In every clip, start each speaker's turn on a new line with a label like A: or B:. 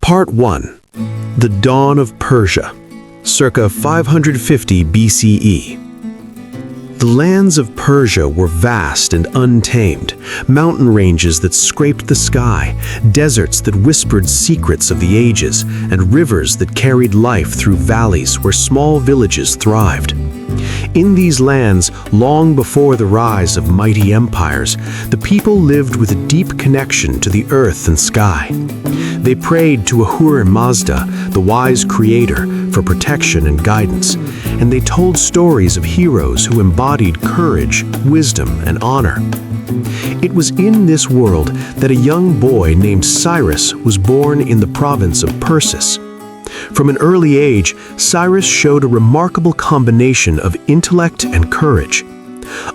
A: Part 1. The Dawn of Persia, circa 550 BCE. The lands of Persia were vast and untamed, mountain ranges that scraped the sky, deserts that whispered secrets of the ages, and rivers that carried life through valleys where small villages thrived. In these lands, long before the rise of mighty empires, the people lived with a deep connection to the earth and sky. They prayed to Ahura Mazda, the wise creator, for protection and guidance, and they told stories of heroes who embodied courage, wisdom, and honor. It was in this world that a young boy named Cyrus was born in the province of Persis. From an early age, Cyrus showed a remarkable combination of intellect and courage.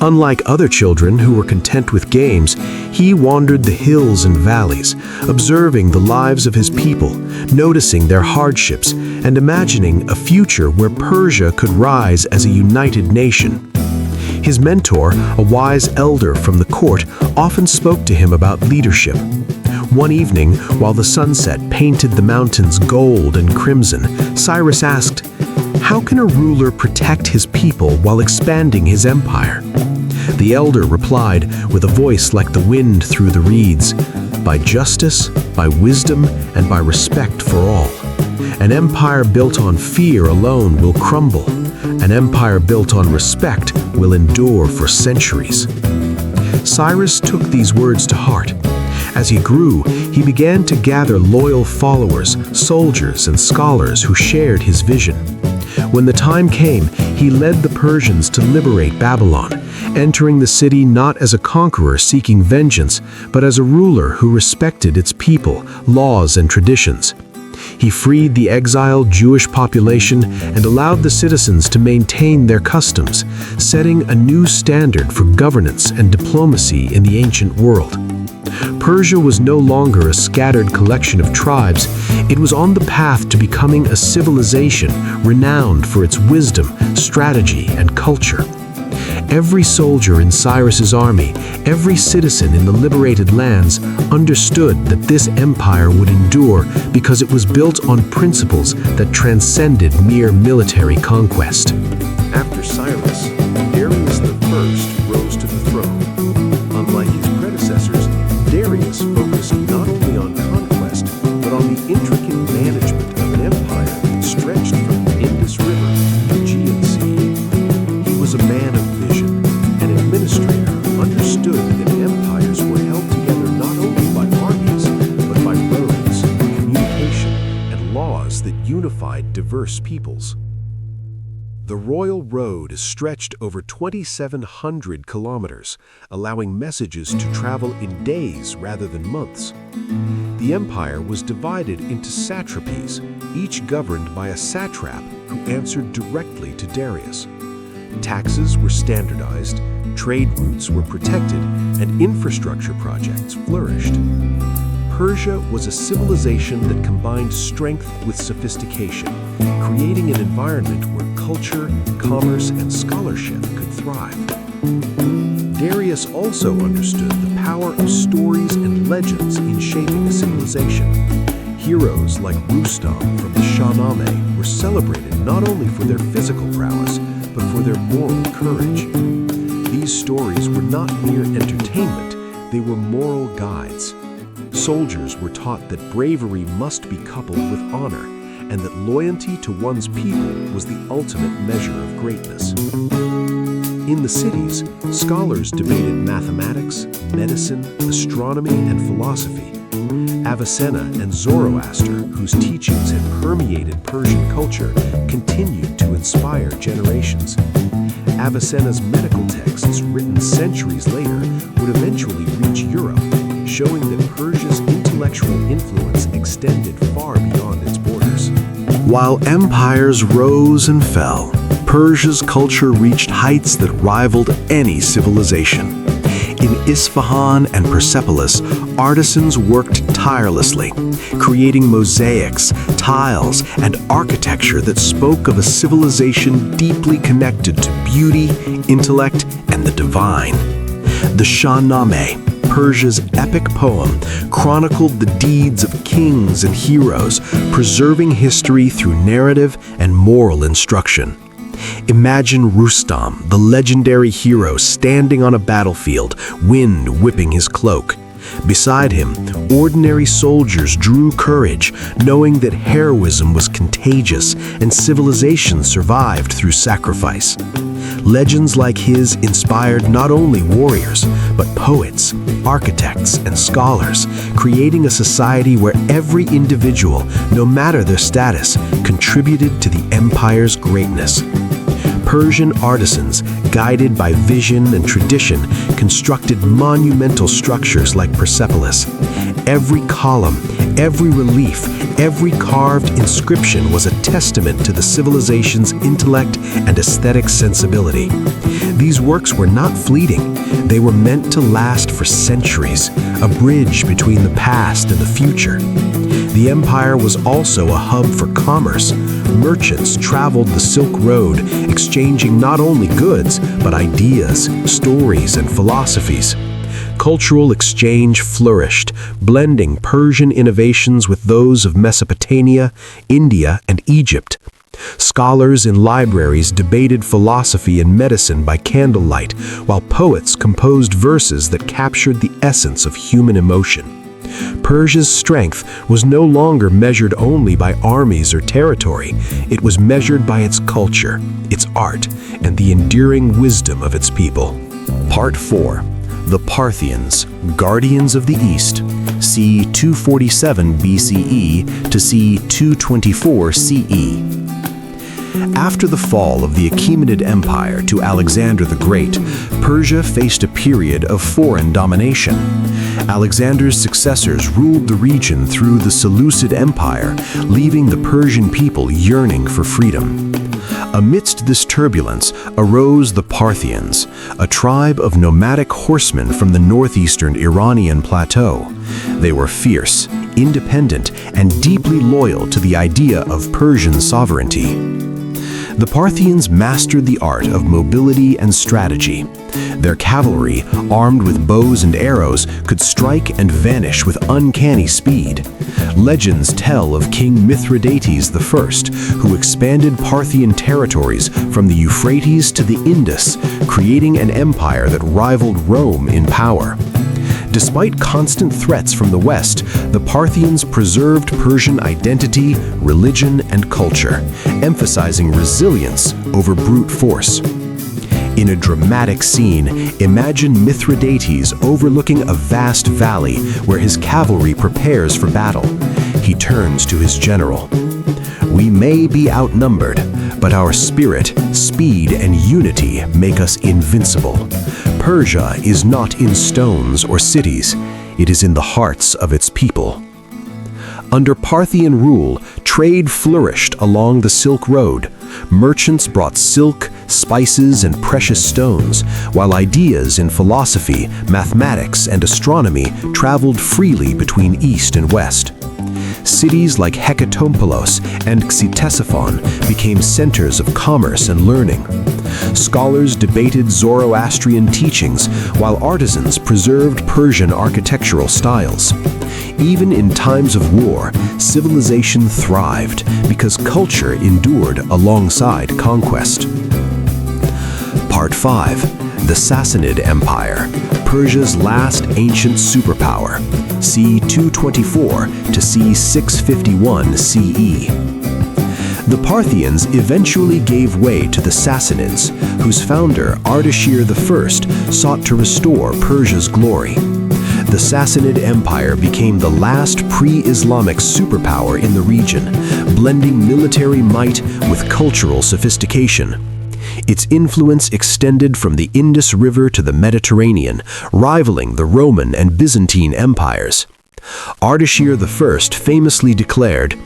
A: Unlike other children who were content with games, he wandered the hills and valleys, observing the lives of his people, noticing their hardships, and imagining a future where Persia could rise as a united nation. His mentor, a wise elder from the court, often spoke to him about leadership. One evening, while the sunset painted the mountains gold and crimson, Cyrus asked, "How can a ruler protect his people while expanding his empire?" The elder replied, with a voice like the wind through the reeds, "By justice, by wisdom, and by respect for all. An empire built on fear alone will crumble. An empire built on respect will endure for centuries." Cyrus took these words to heart. As he grew, he began to gather loyal followers, soldiers, and scholars who shared his vision. When the time came, he led the Persians to liberate Babylon, entering the city not as a conqueror seeking vengeance, but as a ruler who respected its people, laws, and traditions. He freed the exiled Jewish population and allowed the citizens to maintain their customs, setting a new standard for governance and diplomacy in the ancient world. Persia was no longer a scattered collection of tribes. It was on the path to becoming a civilization renowned for its wisdom, strategy, and culture. Every soldier in Cyrus's army, every citizen in the liberated lands understood that this empire would endure because it was built on principles that transcended mere military conquest. After Cyrus, Darius I rose to the throne. Unlike his predecessors, Darius focused not only on conquest, but on the intricate management of an empire that stretched from the Indus River to the Aegean Sea. He was a man of vision, an administrator who understood that empires were held together not only by armies, but by roads, communication, and laws that unified diverse peoples. The Royal Road stretched over 2,700 kilometers, allowing messages to travel in days rather than months. The empire was divided into satrapies, each governed by a satrap who answered directly to Darius. Taxes were standardized, trade routes were protected, and infrastructure projects flourished. Persia was a civilization that combined strength with sophistication, creating an environment where culture, commerce, and scholarship could thrive. Darius also understood the power of stories and legends in shaping a civilization. Heroes like Rustam from the Shahnameh were celebrated not only for their physical prowess, but for their moral courage. These stories were not mere entertainment, they were moral guides. Soldiers were taught that bravery must be coupled with honor, and that loyalty to one's people was the ultimate measure of greatness. In the cities, scholars debated mathematics, medicine, astronomy, and philosophy. Avicenna and Zoroaster, whose teachings had permeated Persian culture, continued to inspire generations. Avicenna's medical texts, written centuries later, would eventually reach Europe, showing that Persia's intellectual influence extended far beyond its borders. While empires rose and fell, Persia's culture reached heights that rivaled any civilization. In Isfahan and Persepolis, artisans worked tirelessly, creating mosaics, tiles, and architecture that spoke of a civilization deeply connected to beauty, intellect, and the divine. The Shahnameh, Persia's epic poem chronicled the deeds of kings and heroes, preserving history through narrative and moral instruction. Imagine Rustam, the legendary hero, standing on a battlefield, wind whipping his cloak. Beside him, ordinary soldiers drew courage, knowing that heroism was contagious and civilization survived through sacrifice. Legends like his inspired not only warriors, but poets, architects, and scholars, creating a society where every individual, no matter their status, contributed to the empire's greatness. Persian artisans, guided by vision and tradition, constructed monumental structures like Persepolis. Every column, every relief, every carved inscription was a testament to the civilization's intellect and aesthetic sensibility. These works were not fleeting. They were meant to last for centuries, a bridge between the past and the future. The empire was also a hub for commerce. Merchants traveled the Silk Road, exchanging not only goods, but ideas, stories, and philosophies. Cultural exchange flourished, blending Persian innovations with those of Mesopotamia, India, and Egypt. Scholars in libraries debated philosophy and medicine by candlelight, while poets composed verses that captured the essence of human emotion. Persia's strength was no longer measured only by armies or territory. It was measured by its culture, its art, and the enduring wisdom of its people. Part 4. The Parthians, Guardians of the East, c. 247 BCE to c. 224 CE. After the fall of the Achaemenid Empire to Alexander the Great, Persia faced a period of foreign domination. Alexander's successors ruled the region through the Seleucid Empire, leaving the Persian people yearning for freedom. Amidst this turbulence arose the Parthians, a tribe of nomadic horsemen from the northeastern Iranian plateau. They were fierce, independent, and deeply loyal to the idea of Persian sovereignty. The Parthians mastered the art of mobility and strategy. Their cavalry, armed with bows and arrows, could strike and vanish with uncanny speed. Legends tell of King Mithridates I, who expanded Parthian territories from the Euphrates to the Indus, creating an empire that rivaled Rome in power. Despite constant threats from the West, the Parthians preserved Persian identity, religion, and culture, emphasizing resilience over brute force. In a dramatic scene, imagine Mithridates overlooking a vast valley where his cavalry prepares for battle. He turns to his general. "We may be outnumbered, but our spirit, speed, and unity make us invincible. Persia is not in stones or cities, it is in the hearts of its people." Under Parthian rule, trade flourished along the Silk Road. Merchants brought silk, spices, and precious stones, while ideas in philosophy, mathematics, and astronomy traveled freely between East and West. Cities like Hecatompylos and Ctesiphon became centers of commerce and learning. Scholars debated Zoroastrian teachings, while artisans preserved Persian architectural styles. Even in times of war, civilization thrived because culture endured alongside conquest. Part 5. The Sassanid Empire, Persia's last ancient superpower, c. 224 to c. 651 CE. The Parthians eventually gave way to the Sassanids, whose founder, Ardashir I, sought to restore Persia's glory. The Sassanid Empire became the last pre-Islamic superpower in the region, blending military might with cultural sophistication. Its influence extended from the Indus River to the Mediterranean, rivaling the Roman and Byzantine empires. Ardashir I famously declared,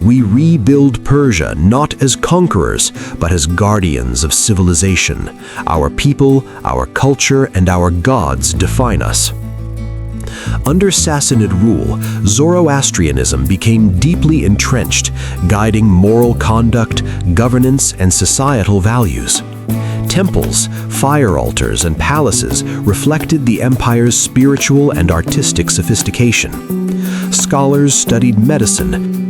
A: "We rebuild Persia not as conquerors, but as guardians of civilization. Our people, our culture, and our gods define us." Under Sassanid rule, Zoroastrianism became deeply entrenched, guiding moral conduct, governance, and societal values. Temples, fire altars, and palaces reflected the empire's spiritual and artistic sophistication. Scholars studied medicine,